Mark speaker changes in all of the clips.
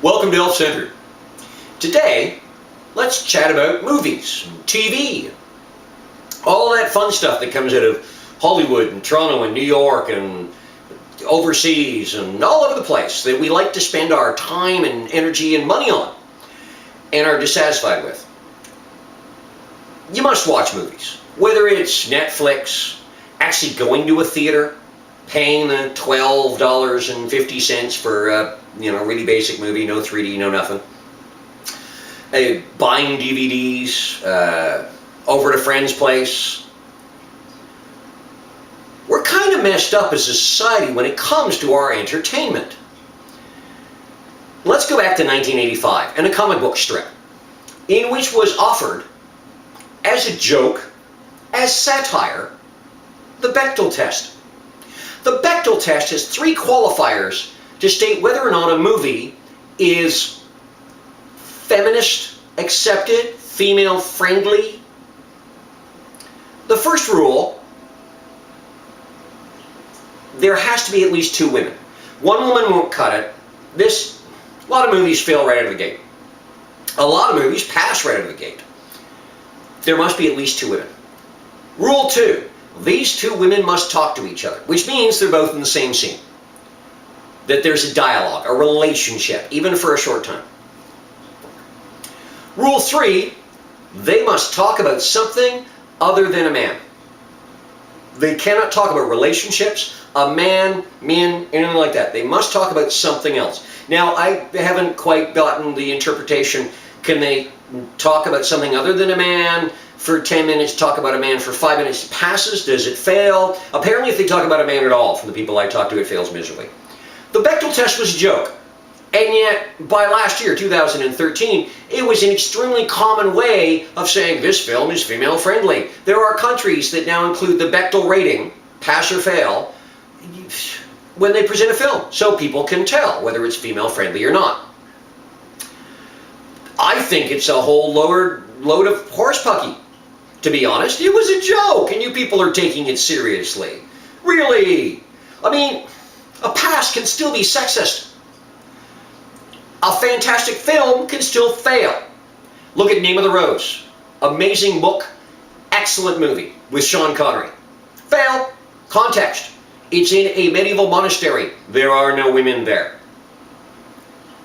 Speaker 1: Welcome to Elf Centered. Today, let's chat about movies, TV, all that fun stuff that comes out of Hollywood and Toronto and New York and overseas and all over the place that we like to spend our time and energy and money on and are dissatisfied with. You must watch movies, whether it's Netflix, actually going to a theater, paying the $12.50 for a really basic movie, no 3D, no nothing. Buying DVDs, over at a friend's place. We're kind of messed up as a society when it comes to our entertainment. Let's go back to 1985 and a comic book strip in which was offered as a joke, as satire, the Bechdel test. The Bechdel test has three qualifiers to state whether or not a movie is feminist accepted, female friendly. The first rule, there has to be at least two women. One woman won't cut it. A lot of movies fail right out of the gate. A lot of movies pass right out of the gate. There must be at least two women. Rule 2, these two women must talk to each other, which means they're both in the same scene. That there's a dialogue, a relationship, even for a short time. Rule 3, they must talk about something other than a man. They cannot talk about relationships, a man, men, anything like that. They must talk about something else. Now, I haven't quite gotten the interpretation. Can they talk about something other than a man for 10 minutes, talk about a man for 5 minutes? Passes? Does it fail? Apparently, if they talk about a man at all, from the people I talk to, it fails miserably. The Bechdel test was a joke. And yet, by last year, 2013, it was an extremely common way of saying this film is female friendly. There are countries that now include the Bechdel rating, pass or fail, when they present a film, so people can tell whether it's female friendly or not. I think it's a whole load of horsepucky, to be honest. It was a joke, and you people are taking it seriously. Really? I mean, a pass can still be sexist. A fantastic film can still fail. Look at Name of the Rose. Amazing book, excellent movie with Sean Connery. Fail. Context. It's in a medieval monastery. There are no women there.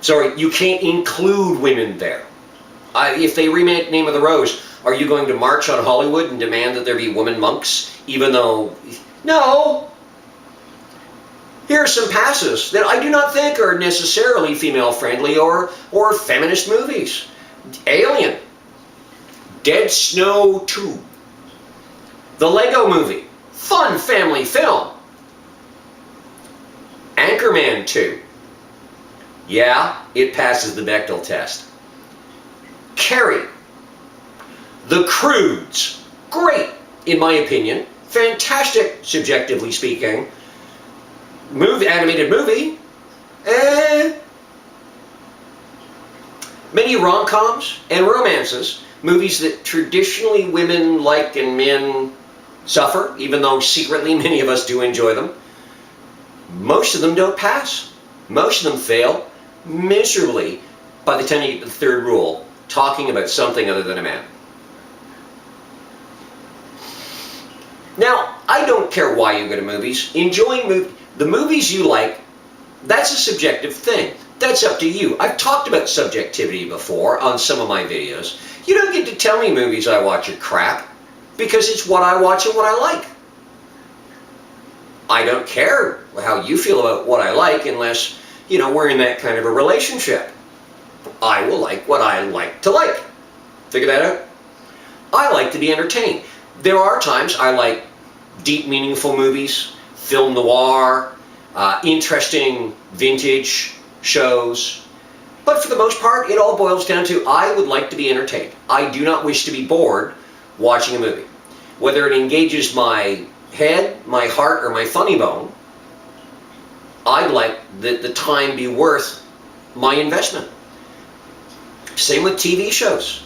Speaker 1: Sorry, you can't include women there. If they remake Name of the Rose, are you going to march on Hollywood and demand that there be women monks, even though... No! Here are some passes that I do not think are necessarily female-friendly or feminist movies. Alien. Dead Snow 2. The Lego Movie. Fun family film. Anchorman 2. Yeah, it passes the Bechdel test. Carrie. The Croods. Great, in my opinion. Fantastic, subjectively speaking. Animated movie. Many rom-coms and romances, movies that traditionally women like and men suffer, even though secretly many of us do enjoy them. Most of them don't pass. Most of them fail miserably by the time you get to the third rule, talking about something other than a man. Now, I don't care why you go to movies. Enjoying the movies you like, that's a subjective thing. That's up to you. I've talked about subjectivity before on some of my videos. You don't get to tell me movies I watch are crap, because it's what I watch and what I like. I don't care how you feel about what I like unless, we're in that kind of a relationship. I will like what I like to like. Figure that out? I like to be entertained. There are times I like deep, meaningful movies, film noir, interesting vintage shows. But for the most part, it all boils down to I would like to be entertained. I do not wish to be bored watching a movie. Whether it engages my head, my heart, or my funny bone, I'd like the time be worth my investment. Same with TV shows.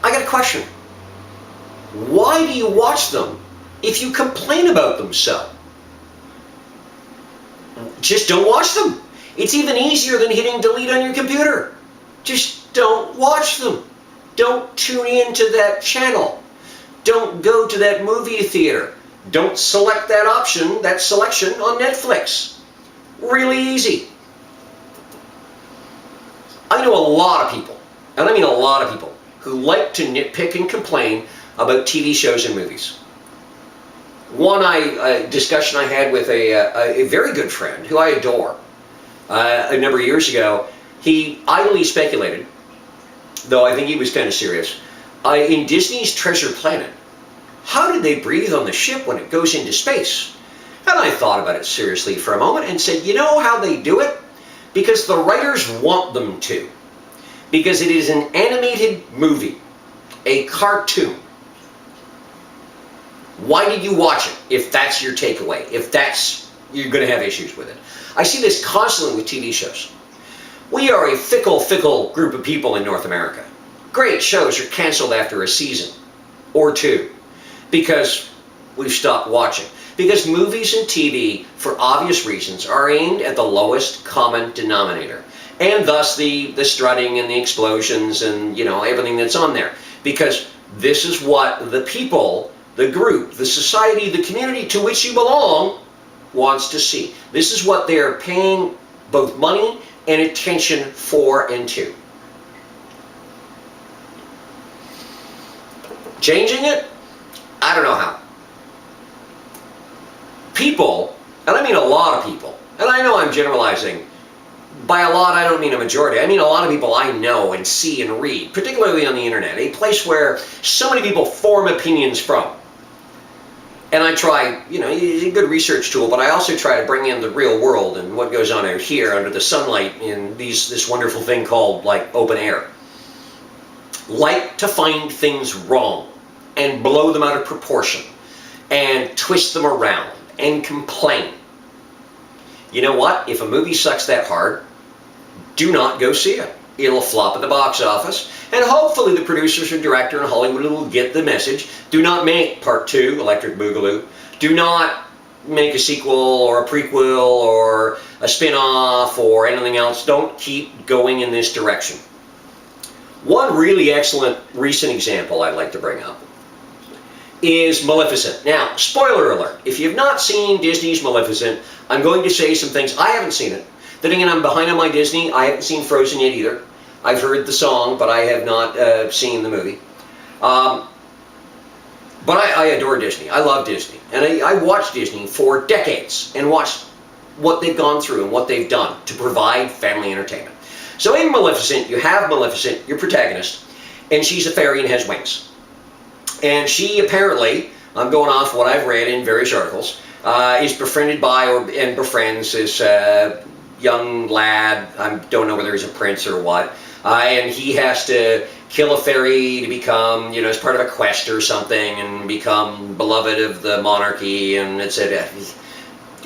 Speaker 1: I got a question. Why do you watch them if you complain about them so? Just don't watch them. It's even easier than hitting delete on your computer. Just don't watch them. Don't tune in to that channel. Don't go to that movie theater. Don't select that option, that selection on Netflix. Really easy. I know a lot of people, and I mean a lot of people, who like to nitpick and complain about TV shows and movies. One discussion I had with a very good friend who I adore a number of years ago, he idly speculated, though I think he was kind of serious, in Disney's Treasure Planet, how did they breathe on the ship when it goes into space? And I thought about it seriously for a moment and said, you know how they do it? Because the writers want them to. Because it is an animated movie, a cartoon. Why did you watch it if that's your takeaway, if that's, you're going to have issues with it? I see this constantly with TV shows. We are a fickle, fickle group of people in North America. Great shows are canceled after a season or two because we've stopped watching. Because movies and TV, for obvious reasons, are aimed at the lowest common denominator. And thus the strutting and the explosions and, you know, everything that's on there. Because this is what the people, the group, the society, the community to which you belong wants to see. This is what they're paying both money and attention for and to. Changing it? I don't know how. People, and I mean a lot of people, and I know I'm generalizing. By a lot, I don't mean a majority. I mean a lot of people I know and see and read, particularly on the internet, a place where so many people form opinions from. And I try, you know, it's a good research tool, but I also try to bring in the real world and what goes on out here under the sunlight in this wonderful thing called, like, open air. Like to find things wrong and blow them out of proportion and twist them around and complain. You know what? If a movie sucks that hard, do not go see it. It'll flop at the box office, and hopefully the producers and director in Hollywood will get the message. Do not make Part 2, Electric Boogaloo. Do not make a sequel or a prequel or a spin-off or anything else. Don't keep going in this direction. One really excellent recent example I'd like to bring up is Maleficent. Now, spoiler alert, if you've not seen Disney's Maleficent, I'm going to say some things. I haven't seen it. Then again, I'm behind on my Disney. I haven't seen Frozen yet either. I've heard the song, but I have not seen the movie. But I adore Disney. I love Disney. And I watched Disney for decades and watched what they've gone through and what they've done to provide family entertainment. So in Maleficent, you have Maleficent, your protagonist, and she's a fairy and has wings. And she apparently, I'm going off what I've read in various articles, is befriended by and befriends this young lad. I don't know whether he's a prince or what. And he has to kill a fairy to become, you know, as part of a quest or something and become beloved of the monarchy and etc.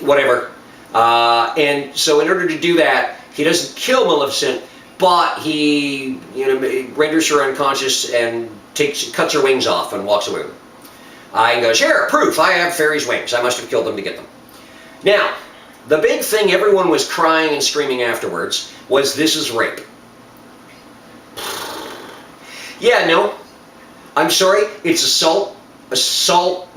Speaker 1: Whatever. And so in order to do that, he doesn't kill Maleficent, but he, you know, renders her unconscious and cuts her wings off and walks away with them. And goes, here, proof, I have fairies' wings. I must have killed them to get them. Now, the big thing everyone was crying and screaming afterwards was, this is rape. Yeah, no, I'm sorry, it's assault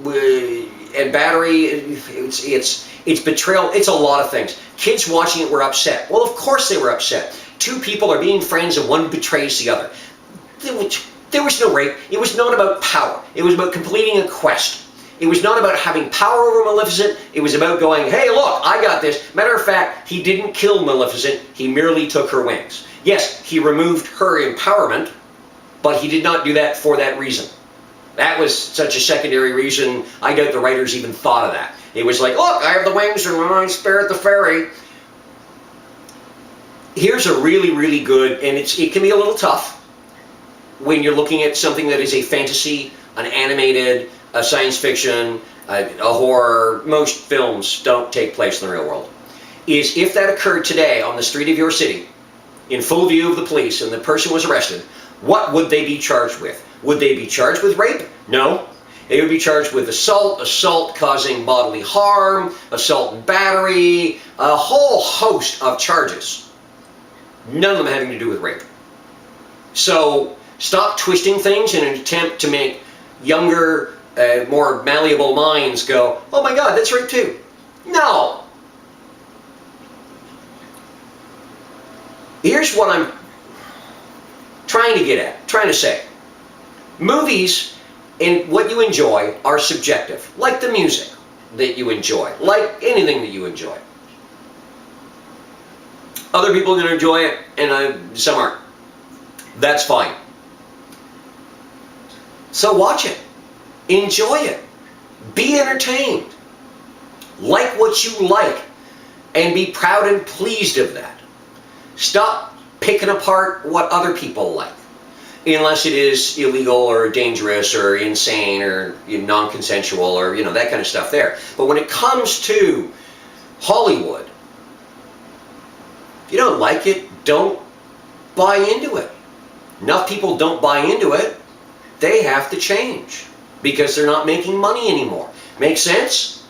Speaker 1: and battery, it's betrayal, it's a lot of things. Kids watching it were upset. Well, of course they were upset. Two people are being friends and one betrays the other. There was no rape. It was not about power. It was about completing a quest. It was not about having power over Maleficent. It was about going, hey, look, I got this. Matter of fact, he didn't kill Maleficent. He merely took her wings. Yes, he removed her empowerment, but he did not do that for that reason. That was such a secondary reason, I doubt the writers even thought of that. It was like, look, I have the wings and I spared the fairy. Here's a really, really good, and it can be a little tough when you're looking at something that is a fantasy, an animated, a science fiction, a horror. Most films don't take place in the real world. Is if that occurred today on the street of your city, in full view of the police, and the person was arrested, what would they be charged with? Would they be charged with rape? No. They would be charged with assault, assault causing bodily harm, assault and battery, a whole host of charges. None of them having to do with rape. So stop twisting things in an attempt to make younger, more malleable minds go, oh my God, that's rape too. No. Here's what I'm trying to get at, trying to say. Movies and what you enjoy are subjective, like the music that you enjoy, like anything that you enjoy. Other people are going to enjoy it, and some aren't. That's fine. So watch it. Enjoy it. Be entertained. Like what you like, and be proud and pleased of that. Stop picking apart what other people like, unless it is illegal or dangerous or insane or non-consensual or that kind of stuff there. But when it comes to Hollywood, if you don't like it, don't buy into it. Enough people don't buy into it, they have to change because they're not making money anymore. Make sense?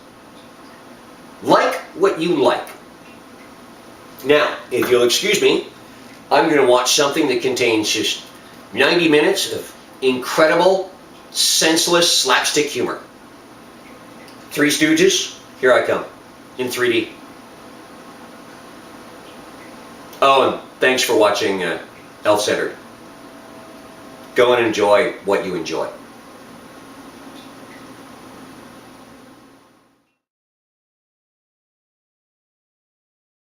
Speaker 1: Like what you like. Now, if you'll excuse me, I'm going to watch something that contains just 90 minutes of incredible, senseless slapstick humor. Three Stooges, here I come, in 3D. Oh, and thanks for watching Elf-Centered. Go and enjoy what you enjoy.